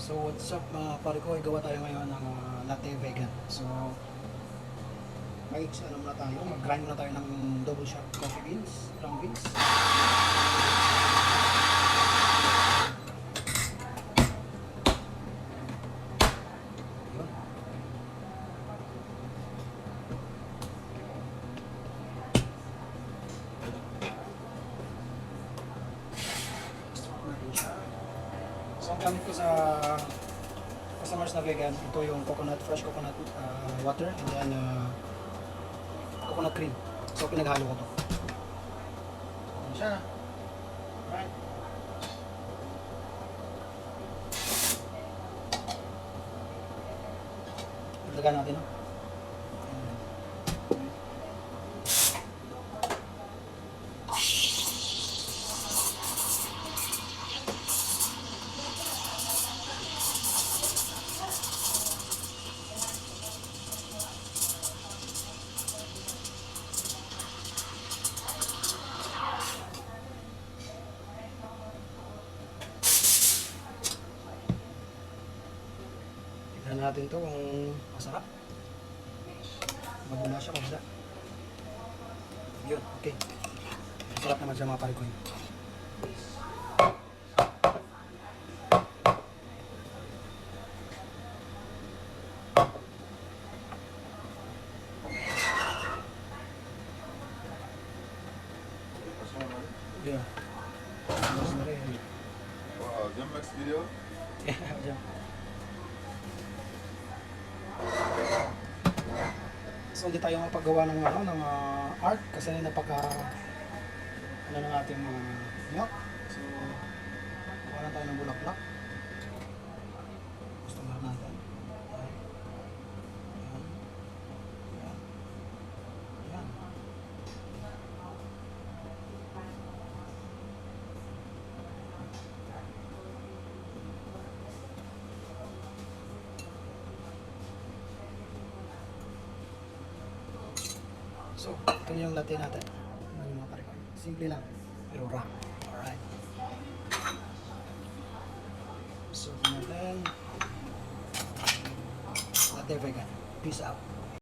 So what's up mga pare ko, gawa tayo ngayon ng latte vegan. So ano muna tayo, mag-grind muna tayo ng double shot coffee beans, brown beans. Yun. Start natin siya. So ang gamit ko sa customers na vegan, ito yung fresh coconut water, and then coconut cream. So pinaghalo ko to. Ayan siya. Alright. Dagdagan natin, no? Tignan natin to kung masarap. Magmula siya, magmula. Yun, okay. Masarap naman siya mga pare ko. Yeah. Wow, jump next video. Yeah, so hindi tayo mapagawa ng art kasi napaka ng ating milk. So gawa na tayo ng bulaklak. Gusto nga natin. Ayan. Ayan. Ayan. Ayan. So, ito na yung latte natin. Ano yung mga pare ko? Simple lang, pero rock. Alright. So, natin. Latte vegan. Peace out.